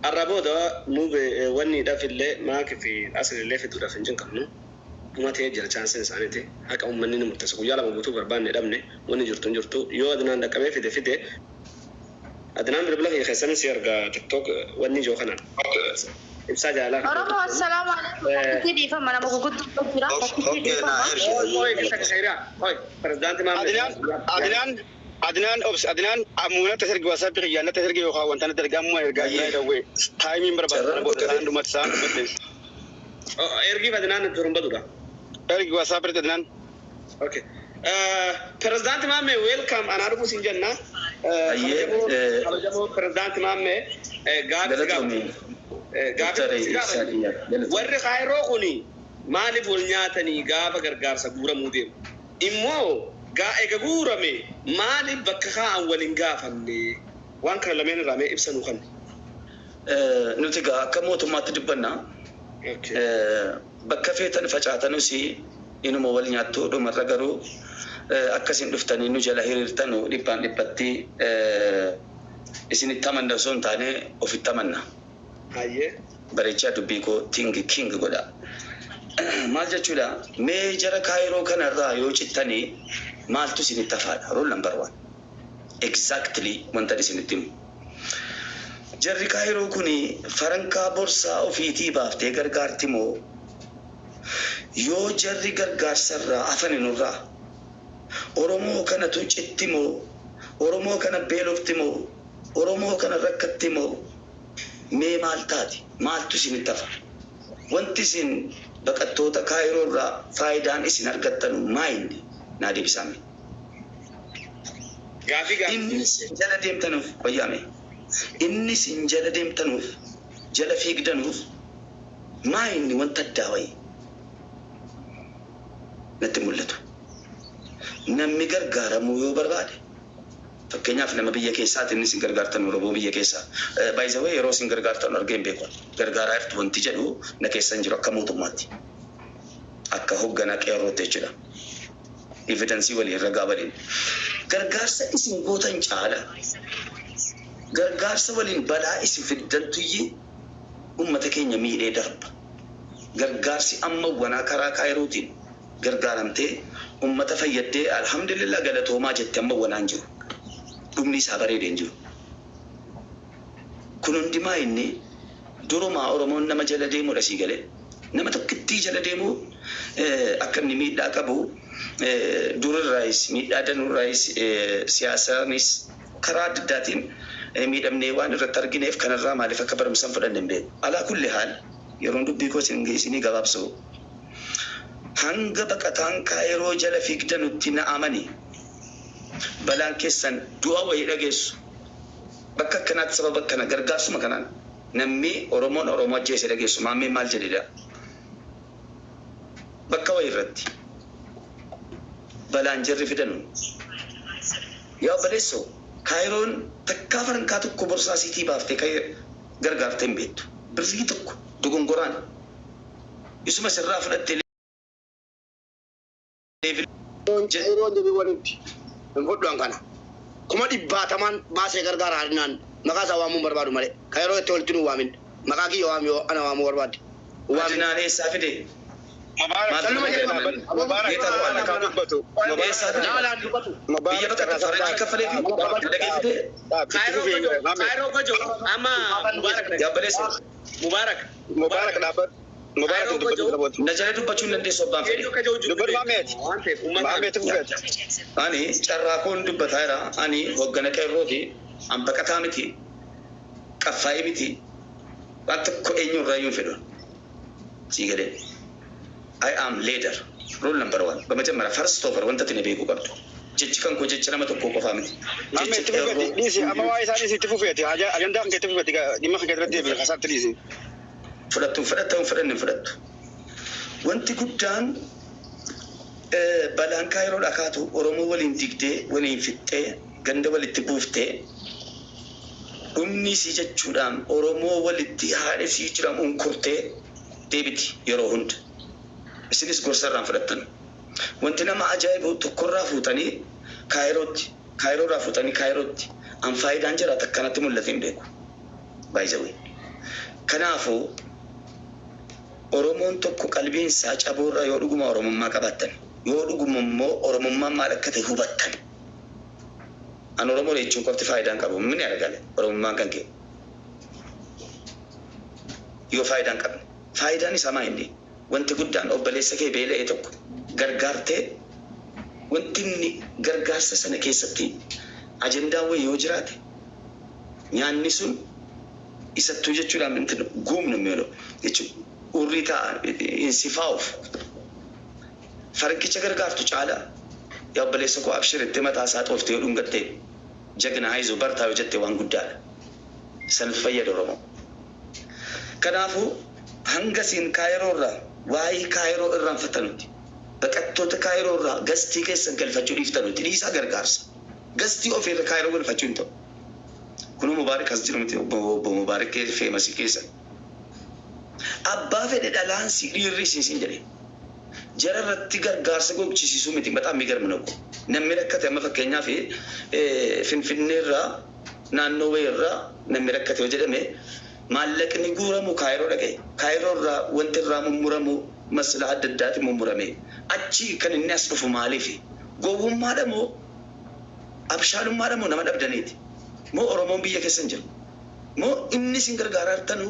الرابودا مو بوني ده في اللي ما في أصل اللي في دودا فنجان كمنو ما تيجي الشانسين سانتي هك أم منين متسق ويلا مبتوع بربان ندمني وني جرتو يو أدنان ده كمان في ده أدنان بربلا هي خسران سيرجع تيك توك وني جو خنان إبساج على أرمو السلام عليكم كتير فما أنا بقول كتير هاي كتير خيرا هاي برزدانت ما Adnan amuna tasirgi wasa biya na tasirgi yo kawan tan darga mu erga ya da we timing barba bo tan dumat san betes ergi Adnan turun badura ergi wasa ber Adnan okay president mamme welcome ana rubu sinjanna jamo president mamme warri khayro kuni mali bolnyatani gaba gargarsa gura mudem immo ga ega gurame mali bakka awalin gafanne wan kan lamen rame ibsanu kan nutiga kamoto matdibna bakka fetan facatanu si inu mo walnyatto do maragaru akkasin duftani nu jala hirirtanu dibban dibatti isini tamanna son tane ofi tamanna haye barecha dubiko tingi king goda mal jechuudha mee jara kaayiroo kanarraa yoo cittanii maaltu isinitti hafaadha rule number 1 exactly wanta isinitti himu jarri kaayiroo kuni farankaa borsaa ofiitii baaftee gargaarti moo yoo jarri gargaarsarraa hafani nurraa oromoo kanatu citti moo oromoo kana beelofti moo oromoo kana rakkatti moo mee maal taati maaltu isinitti hafa wanti isin baqattoota kaayiroo faayidaan isin argattanu maayindi naa deebisame inni jala deemtanuuf wayyaame inni sin jala deemtanuuf jala fiigdanuuf maayindi wanta addaa wayi natti mul'atu namni gargaaramuu yoo barbaade fakkeenyaaf nama biyya keessaati inni sin gargaartan Oromoo biyya keessaa by the way yeroo sin gargaartan argeen beeku gargaaraa irtu wanti jedhu na keessan jiru akka mootummaatti akka hoggana qeerrootti jechuudha evidence waliin ragaa waliin gargaarsa isin gootan caala gargaarsa waliin balaa isin fiddantuyyii ummata keenya miidhee darba gargaarsi amma wanaa karaa kaayirootiin gargaaramtee ummata fayyaddee alhamdulillah galatoomaa jette amma wanaan jiru dhumni isaa bareedeen jiru kun hundimaa inni durumaa Oromoon nama jala deemudha sii galee nama tokkittii jala deemuu akka inni miidhaa qabu dururraayis miidhaa danurraayis siyaasaanis karaa adda addaatiin miidhamnee waan irratti argineef kanarraa maaliif akka barumsaan fudhanne hin beeku alaa kulli haal yeroon dubbii koo isinii gabaabsu hanga baqataan kaayiroo jala fiigdanutti na'amanii balaan keessan du'a wayii dhageessu bakka akkanaatti sababa akkana gargaarsuma kanaan namni Oromoon Oromoo ajjeese dhageessu maammee maal jedhedha bakka wayii irratti balaan jarri fidanu yaa baleessoo kaayiroon takkaa farankaa tokko borsaa siitii baaftee gargaartee hin beektu birrii tokko dogongoraan isuma sirraa fudhattee Nggoddoan kana kuma dhibbataman baasee gargaara hadinaan maqaa isaa waamuu barbaadu malee kaayiroo itti walitti nu waamin maqaa kiyya waamuu yoo ana waamuu barbaade hadinaan eessaa fide biyya bakka faranjii kaffalee fi dhagee fide kaayiroo gojo amma Mubaarak dhaabbatu Najala dubbachuun dandeessu abbaan fedhe. Ani carraakoon dubbataa jira. Ani hoggana qeerrooti. An baqataa miti. Qaffaa'ee miti. Waan tokko eenyurraa iyyuu fedhu. Sii galee. I am leader. Rule number 1. Bamajamara first over wanta tini beekuu qabdu. Jechi kan koo jecha nama tokko qofaa miti. Amma waa isaanis itti fufeeti. Ajandaa kan itti fufeeti. Dhimma kan irratti deebiin kasaatti dhiisi. Fudhattu fudhanne. Wanti guddaan balaan kaayiroo dhakaatu Oromoo waliin digdee waliin fixxee ganda walitti buuftee dhumni isii jechuudhaan Oromoo walitti haadha isii jiran unkurtee deebiti yeroo hunda. Isinis gorsarraan fudhattan. Wanti nama ajaa'ibu tokkorraa fuutanii kaayirootti an faayidaan jiraatu akkanatti mul'ate hin beeku. By the way. Kanaafuu Oromoon tokko qalbiin isaa cabuurra yoo dhuguma Oromummaa qabaatan yoo dhuguma immoo Oromummaa maal akka ta'e hubattan. An Oromoo jechuun qofti faayidaan qabu min argale Oromummaan kan kee yoo faayidaan qabu faayidaan isaa maa inni wanti guddaan obboleessa kee beela'ee tokko gargaartee wanti inni gargaarsa sana keessatti ajendaan wayii yoo jiraate nyaanni sun isattuu jechuudhaan minti guumna meelo jechuudha urrii ta'a insifaa'uuf farqicha gargaartu caalaa yaa obboleessa koo abshiritti mataa isaa xooftee yoo dhungattee jagna haizoo bartaa yoo jettee waan guddaadha sanatu fayyada Oromoo. Kanaafuu hanga siin Kaayiroo irraa waa'ee Kaayiroo irraanfattanutti baqattoota Kaayiroo irraa gastii keessan galfachuu dhiiftanutti dhiisaa gargaarsa gastii ofiirra Kaayiroo galfachuu hin ta'u. Kun Mubaarak as jiru miti obbo Mubaarak feemasii keessa. Abbaa fedhe dhalaan si dhiirrisiisin jedhe jara irratti gargaarsa gochisiisuu miti baxaan migarmina ko namni rakkate amma fakkeenyaaf Finfinnee irraa naannoo wayii irraa namni rakkate yoo jedhame maallaqni guuramu Kaayiroo dhaqee Kaayiroo irraa wanti irraa mummuramu maslaa adda addaati mummurame achi kan inni as dhufu maaliif gowwummaadha moo abshaalummaadha moo nama dhabdaniiti moo Oromoon biyya keessa hin jiru moo inni sin gargaaraa jirtanu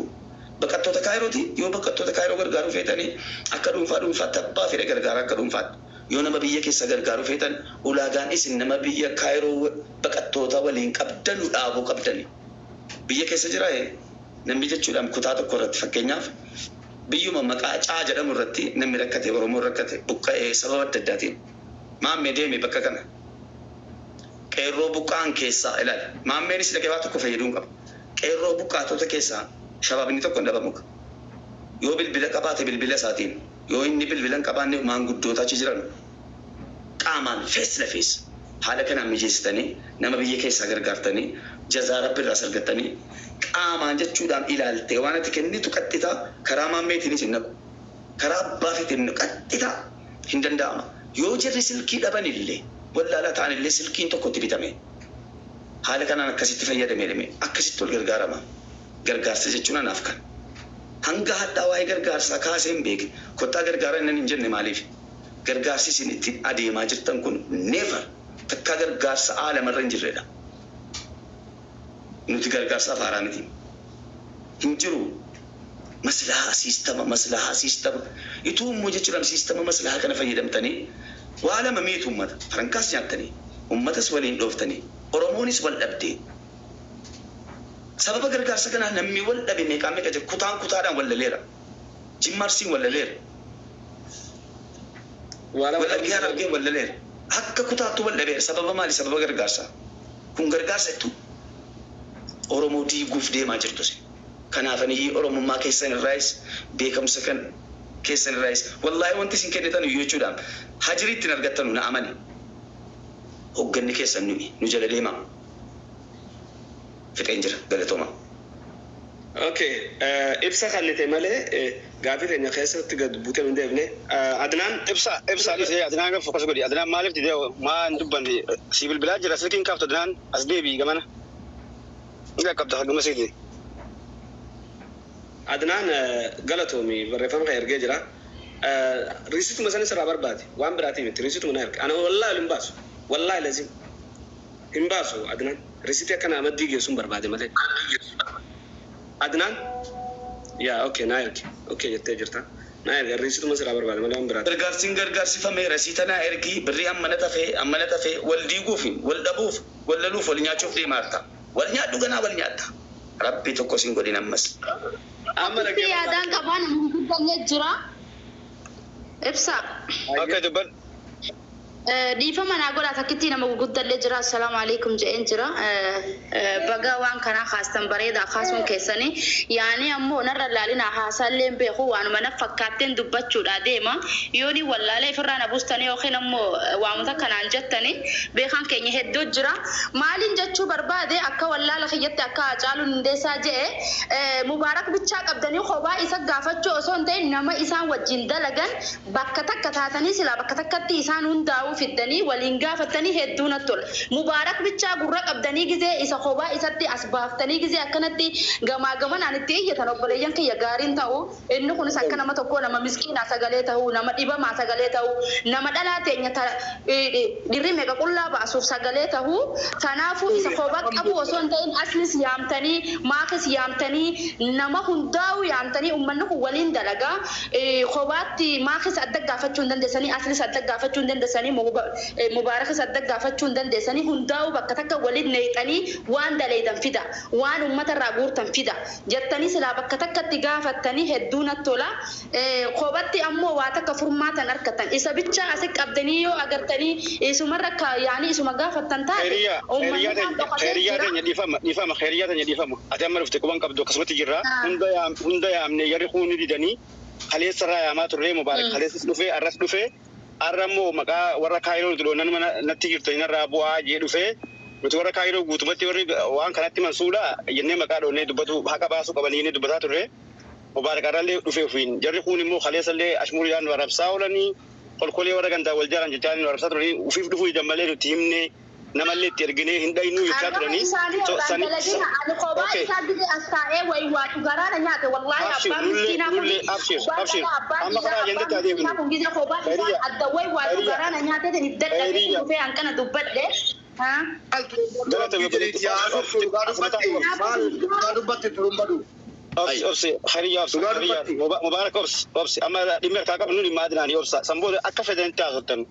baqattoota Kaayirooti yoo baqattoota Kaayiroo gargaaruu feetanii akka dhuunfaa tabbaa fedhe gargaaraa akka dhuunfaatti yoo nama biyya keessa gargaaruu feetan ulaagaan isin nama biyya Kaayiroo baqattoota waliin qabdanu dhaabuu qabdani biyya keessa jiraa'e namni jechuudhaan kutaa tokko irratti fakkeenyaaf biyyuma maqaa caa jedhamu irratti namni rakkate Oromoo rakkate buqqa'ee sababa adda addaatiin maammee deeme bakka kana qeerroo buqqaan keessaa ilaali maammeenis dhaqee waa tokko fayyaduu qaba qeerroo buqqaatota keessaa shabaabni tokko dhabamu yoo bilbila qabaate bilbila isaatiin yoo inni bilbila hin qabaanne maanguddoota achi jiran qaamaan fees lafees haala kanaan mijeessitanii nama biyya keessaa gargaartanii jazaa rabbi irraa argattanii qaamaan jechuudhaan ilaaltee waan ati kennitu qaxxitaa karaa maammeetiinis hin naqu karaa abbaafiitiin qaxxitaa hin danda'ama yoo jirri silkii dhaban illee wallaalaa ta'an illee silkiin tokkotti bitame haala kanaan akkasitti fayyadame akkasitti wal gargaarama gargaarsa jechuun anaaf kan hanga hadhaa waa'ee gargaarsaa kaasee hin beekne kottaa gargaara inni hin jenne maaliif gargaarsi isin itti adeemaa jirtan kun never takka gargaarsa aalamarra hin jirredha. Nuti gargaarsa afaaraa miti hin jiru maslahaa siistama ituu immoo jechuudhaan siistama maslahaa kana fayyadamtanii waa lama miitu ummata farankaas nyaattanii ummatas waliin dhooftanii Oromoonis wal dhabdee sababa gargaarsa kanaa namni wal dhabe meeqaa meeqa jira kutaan kutaadhaan wallaleera jimmarsiin wallaleera wallabbii harargee wallaleera akka kutaattu wal dhabeera sababa maali sababa gargaarsaa kun gargaarsa ittu Oromoo diiguuf deemaa jirtus kanaafanii Oromummaa keessan irraayis beekamsa kan keessan irraayis wallaahi wanti isin kennitan jechuudhaan hajiriitti hin argattanu na amani hogganni keessan nu jala deemaa fixeen jira galatooma. Okay, ibsa khallite malee gaafii keenya keessatti gad buutee hin deebine. Adnaan ibsa dhisee Adnaan kan fokas godhi Adnaan maaliif didee maan dubbanne si bilbilaa jira silkiin kaaftu Adnaan as deebii gamana. Nga qabda haguma siiti. Adnaan galatoomi barreeffama kan ergee jira. Riisituma sanis irraa barbaade waan biraatii miti riisituma na erge. Ana wallaahi hin baasu wallaahi lazim hin baasu Adnaan. Risiti akkana amadii geessuun barbaade malee. Adnaan yaa okay naa erge okay jettee jirta naa erge risituma siraa barbaade malee waan biraati. Gargaarsifame rasiita naa ergi birrii ammana tafee wal diiguuf wal dhabuuf wal laluuf wal nyaachuuf deemaa jirta. Wal nyaadhu ganaa wal nyaadha. Rabbi tokko sin godhin ammas. Amma dhagee yaadaan qabaan hin jira. Ibsa. Okay dubban. Dhiifama naa godhaa takkitti nama gurguddallee jira assalaamu alaikum je'een jira baga waan kanaa kaastan bareeda kaasuun keessanii yaani ammoo narra laalina haasaalleen beeku waanuma na fakkaatteen dubbachuudha deema yooni wallaalee ifirraa na buustanii yookiin ammoo waamuta kanaan jettanii beekan keenya hedduu jira maaliin jechuu barbaade akka wallaala kiyyatti akka Hacaaluun Hundeessaa je'e Mubaarak bichaa qabdanii kophaa isa gaafachuu osoo hin ta'in nama isaan wajjin dalagan bakka takka taatanii silaa bakka takkatti isaan hundaa'uu fiddanii waliin gaafatanii hedduu natti tola. Mubaarak bichaa gurra qabdanii gizee isa kophaa isatti as baaftanii gizee akkanatti gamaa gamanaan itti iyyatan obboleeyyan kiyya gaariin ta'u inni kunis akka nama tokko nama miskiinaa sagalee ta'u nama dhibamaa sagalee ta'u nama dhalaa teenya dhirri meeqa qullaa baasuuf sagalee ta'u kanaafuu isa kophaa qabu osoo hin ta'in aslis yaamtanii maakis yaamtanii nama hundaa'u yaamtanii uummanni kun waliin dalagaa kophaatti maakis adda gaafachuu hin dandeessanii aslis adda gaafachuu hin dandeessanii mubaarakas adda gaafachuu hin dandeessanii hundaa'u bakka takka waliin neexanii waan daleedan fida waan uummata irraa guurtan fida jettanii silaa bakka takkatti gaafattanii hedduu natti tola kophaatti ammoo waa takka furmaatan harkatan isa bichaa asi qabdanii yoo agartanii isumarra yaani isuma gaafattan taate خيريات نفهم خيريات نفهم أتمنى في تكون قبض قسمة الجرا هندا يامن يريخون ديدني خليه سرا يا ما ترى مبارك خليه سلفه أرس سلفه أرمو مكا ورا كايرو تلونا نتيجة تينا رابوا جي سلفه بتورا كايرو قطبتي وري وان كانت منسولا يني مكا دوني دبتو هكا باسو قبليني دبتا ترى مبارك أرالي سلفه فين يريخون مو خليه سلي أشموليان ورب ساولني كل ورا كندا والجارن جتاني ورب ساترني وفي دفو يجمعله تيمني نملي ترجعني هندا إنه يشاترني سني أنا قبائل سادي أستاء ويوات وقرانا نيات والله أبا مسكينا أبشر أما خلاص يندى تادي ما بنجي قبائل الدواء وقرانا نيات تنبدأ كذي في أن كان دبّت له ها ده تبي يا أبس خيرية أبس مبارك أبس أما دمير كاكا بنوري ما أدري أبس سامبول أكفى دنتي أخذتن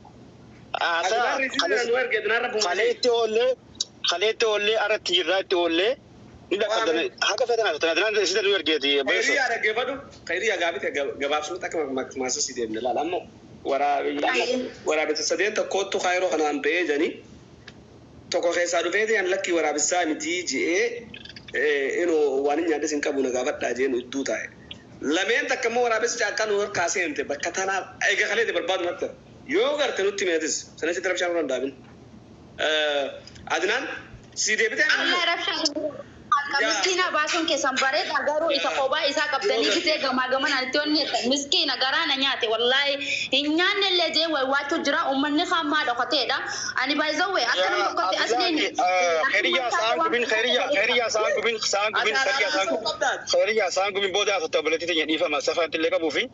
خليت أولي أرتي رات أولي ندا كذا هكذا فتنا تنا سيدا نور جدي خيرية على جبادو خيرية جابت جباب شنو تك ما سيدي من لا لأنه ورا بتسدين تكوت خيرو خنا أم بيجاني تكو خيسارو بيجي أن لكي ورا بسامي تيجي إنه وانين يادس إنك بونا جابت تاجين ودوتاي لمن تكمل ورا بس جاكان ور كاسين تبى كتانا أيك خليه برباد نكتر يوغر تنوتي ميتس سنة ترى شامل دابين أدنان سيدي بتاعنا الله رفشة مسكينة باسون كسامبرة أجارو إذا قبا إذا كابتني كتير جماعة نالتوني مسكينة قرانا نياتي والله إنيان اللي جي وواتو جرا أمني خامة دكتورة أنا بايزوي أكلم دكتور أسنين خيرية سانق بين بودا ستبلتي تيجي فما سافرت اللي كابوفي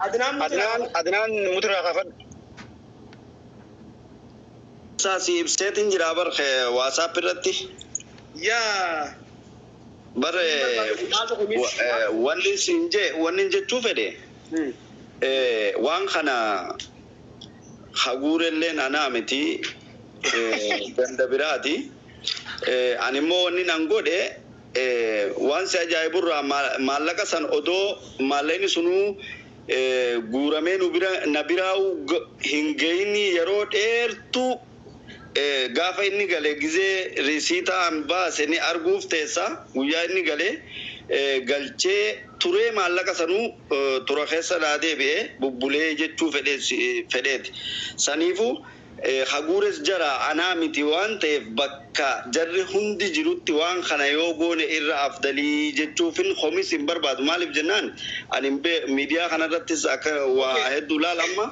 أدنان مترا خفت ساسي بسيتين جرابر واتساب رتي يا بر وننجة توفده وان خنا خبور اللي أنا متي بندبراتي أنا مو ننقوده وان سجايبور مالك سن أدو مالين سنو غورامين نبراو هنجيني يروت إيرتو gaafa inni galee gizee risiitaan baasanii arguuf teessa guyyaa inni galee galchee turee maallaqa sanuu tura keessa deebi'ee bubbulee jechuu fedheeti. Saniifuu haguures jara anaa miti waan ta'eef bakka jarri hundi jirutti waan kana yoo goone irra afdalii jechuufin homis hin barbaadu. Maaliif jennaan ani miidiyaa kanarrattis akka waa hedduu laalamma.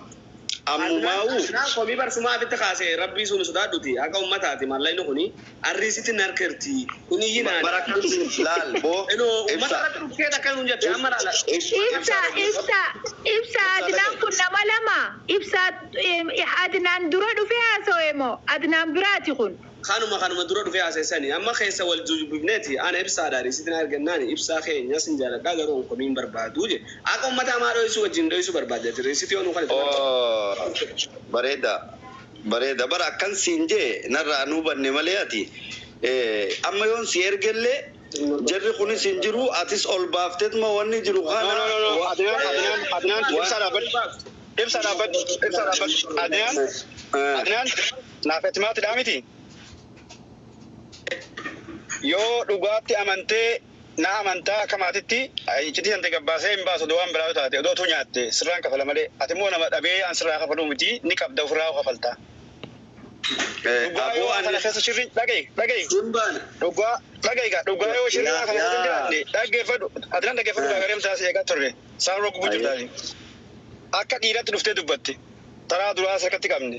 أمماو خبي برسما بتخاسي ربي سون سدادوتي أكا أمتاتي مالله إنه هني الرئيسي نركرتي هني ينا بركة لال بو إنه أمتات كذا كانوا جت عمر على إبسا أدنان كنا ملما إبسا أدنان درود فيها سويمو أدنان براتي خن خانوا درود فيها أساسني أما خيسة والجوج ببنتي أنا إبسا داري سيدنا أرجناني إبسا خي ناس نجارة دارون كمين بربادوجي أكا أمتا ما رئيسو وجند رئيسو بربادة الرئيسي تيونو خالد bareeda bara akkan siinjee narraa nu banne maleeti amma yoon si ergelle jarri kunis hin jiru atis ol baaftet ma wanni jiru kana adnaan ibsa dhaabad adnaan naafetimaati dhaamiti yoo dhugaatti amantee na amantaa kamaatitti iccitii sante gabbaasee hin baasu waan biraa taate odoo tu nyaatte sirraan kafala malee ati immoo nama dhabee an sirraa kafaluu miti ni qabda ofirraa kafaltaa. Dhugaa kana keessa shirri dhaga'i. Dhugaa yoo shirri kana keessa jiraanne dhaggeeffadhu adnaan dhaggeeffadhu gaagareem taasise eegaa turre isaan rogguu jirtaani. Akka dhiiratti dhuftee dubbatte taraa duraa harkatti qabne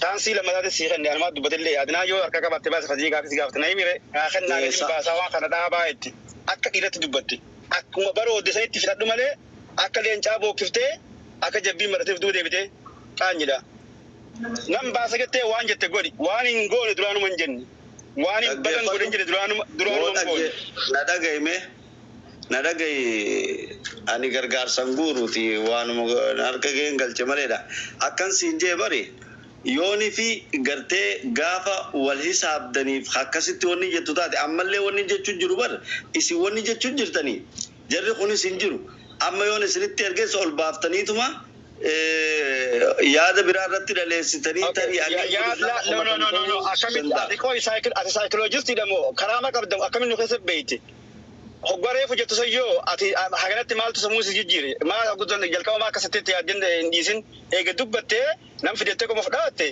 Chaansii lammataatti sii kenne almaa dubbatillee adinaa yoo harka qabatte baase hojii gaafii gaafte na himire kan naagatiin baasaa waan kana dhaabaa itti akka dhiirratti dubbatti akkuma bara oddisanitti fidhadhu malee akka leencaa bookkiftee akka jabbii marateef duu deebitee qaanyidha. Nam baasa jettee waan jette godhi waan hin goone duraanuma hin jenne waan hin bagan godhin jedhe duraanuma hin goone. Na dhagaye ani gargaarsan guuruuti waanuma harka keen galche maleedha. Akkan siin jee bari yooni fi gartee gaafa wal hisaabdaniif akkasitti wanni jettu taate ammallee wanni jechuun jiru bar isin wanni jechuun jirtanii jarri kunis hin jiru amma yoon isinitti ergeessa ol baaftaniituma yaada biraa irratti dhaleessitanii tarii akkamitti ati saayikoloojistii dhamoo karaama qabdamu akkamitti nu keessa beeyte hoggwaree fujjattu sayyoo ati haganatti maaltu sammuu si jijjiire maal guddan jalqaba maa akkasitti yaadden hin dhiisin eega dubbattee nam fidettee qofa fudhaatte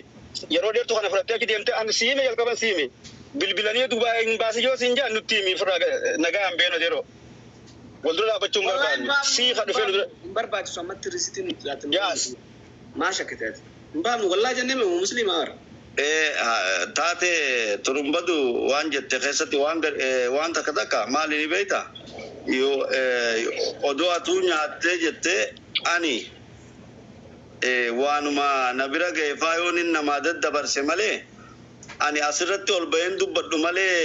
yeroo dheertuu kana fudhattee achi deemtee ani siime jalqaban siime bilbilanii duubaa hin baasi yoo siin jaan nutti himi furraa nagaa hin beeno yeroo wal dura dhaabbachuun barbaanne sii ka dhufee dura hin barbaachisu ammatti risitiin yaas maa shakkiteeti hin baafnu wallaa jennee mee musliima aara. Taate turumbadu waan jette keessatti waan takka maali ni beekta yoo odoo atuu nyaattee jettee ani waanuma na bira ga'e faayoon namaa daddabarse malee ani asirratti ol baheen dubbadhu malee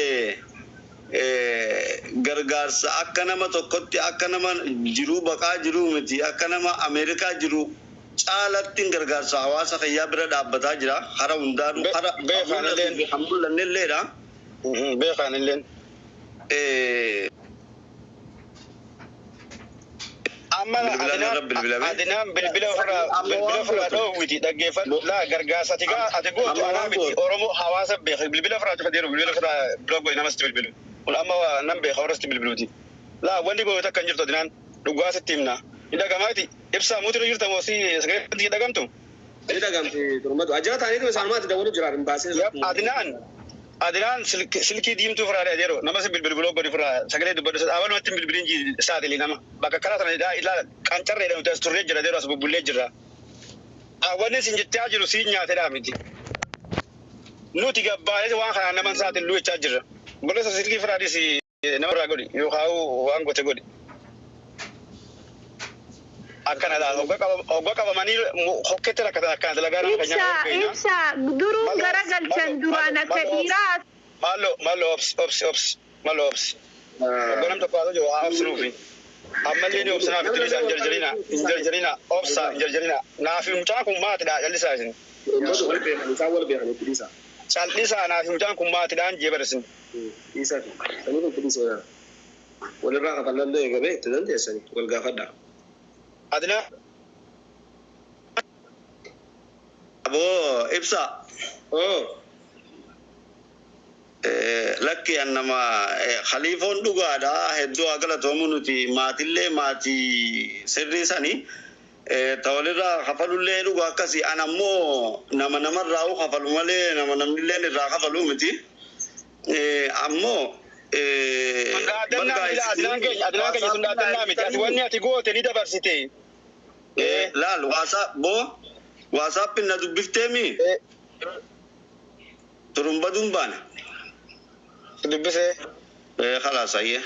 gargaarsa akka nama tokkotti akka nama jiruu baqaa jiruu miti akka nama Ameerikaa jiru caalattiin gargaarsa hawaasa kiyyaa bira dhaabbataa jira hara hundaadhu hara beekanilleen hambullannilleedha beekanilleen amma adinaan bilbila ofirraa dhoowwiti dhaggeeffadhu laa gargaarsa ati gootu anaa miti oromoo hawaasa beeka bilbila ofirraa cufadeeru bilbila ofirraa bira goe namasti bilbilu kun amma nam beeka warrasti bilbiluuti laa wanni goote akka hin jirtu adinaan dhugaasitti himna idagamaati ibsaa muutiru jirta moo si sagalee dhagamtu ni dhagamti turumbadu ajaa taaniitu isaanumatti dawwalu jira hin baasee adinaan silkii diimtuu firaa dheedeero nama si bilbiloo godi firaa sagalee dubbadhu abalumatti bilbiliin saatili nama bakka karaa sana ilaala qancarree jedhamu as turree jira deero as bubbullee jira wanni sin jettee jiru siin nyaatedhaa miti nuti gabbaa'ee waan kanaan naman saatiluu jechaa jirra golessa silkii firaadhis nama irraa godhi yookaan waan gote godhi akkana dha hogga qabamanii hokkette rakkatan akkana dalagaa ibsa duruu garagalchan duraan akka dhiiraa malo ops hogganam tokko haa jiru haa obsinuufi ammallee ni obsinaaf itti isaan jarjarina obsa jarjarina naafi mucaan kun maatidha callisaa isin callisaa naafi mucaan kun maatidhaan jeebarasin walirraa kafallallee eegame itti dandeessani wal gaafadha. Adina abo ibsa lakki annama khalifoon dhugaadha hedduu agalatoomuu nuti maatillee maatii sirrii sanii tawalirraa kafalullee dhugaa akkasii an ammoo nama namarraa kafalu malee nama namnillee irraa kafalu miti ammoo adinaan keenya sun dhaadannaa miti ati wanni ati goote ni dabarsite laal WhatsApp na dubbiftemi turumbaduun baana dubbise خلاص aye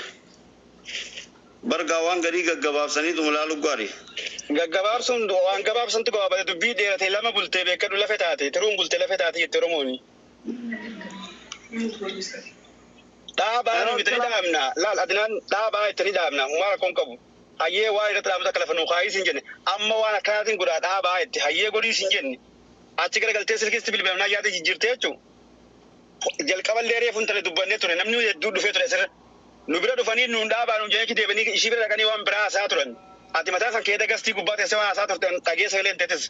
barga waan gari gaggabaabsanii tumulaalu gaari gaggabaabsun waan gabaabsantu gabaabate dubbii dheerate lama bultee beekadu lafe taate tiruun bultee lafe taate jette oromooni dhaabaan bitanii dhaabna laal adinaan dhaabaa ittanii dhaabna maara kon qabu hayyee waa irratti dhaabata akka lafa nuu kaayii siin jenne amma waan akkanaatiin godhaa dhaabaa itti hayyee godhii siin jenne achi garagaltee silkisti bilbilamnaa yaada jijjiirtee jechuun jalqaballee reefuun tale dubbannee ture namni hedduu dhufee ture asirra nu bira dhufanii nuun dhaabaa nuun jennee deebanii ishii bira dhaqanii waan biraa haasaa turan ati mataa san keeda gastii gubbaa teessee waan haasaa turtan dhageessa galee hin teetes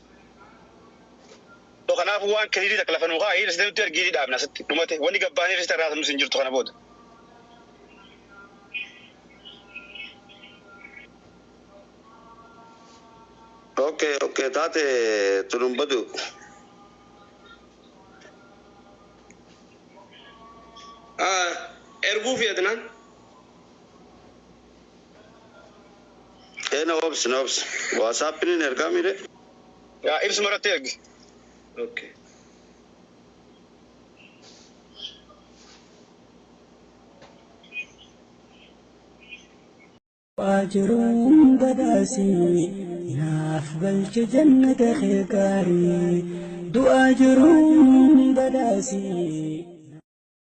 kanaafuu waan kiriirii takka lafa nuu kaayii risiteen nutti ergiidii dhaabna asitti dhumate wanni gabbaanii risita irraa samnu siin jirtu kana booda. Okay, taate turumbadu. Erguu fi adinaan. Na WhatsApp ni ergaa mire. Yaa ibsu maratti ergi. Okay. أجرهم بداسي نافقل جنة خيكاري دو أجرهم بداسي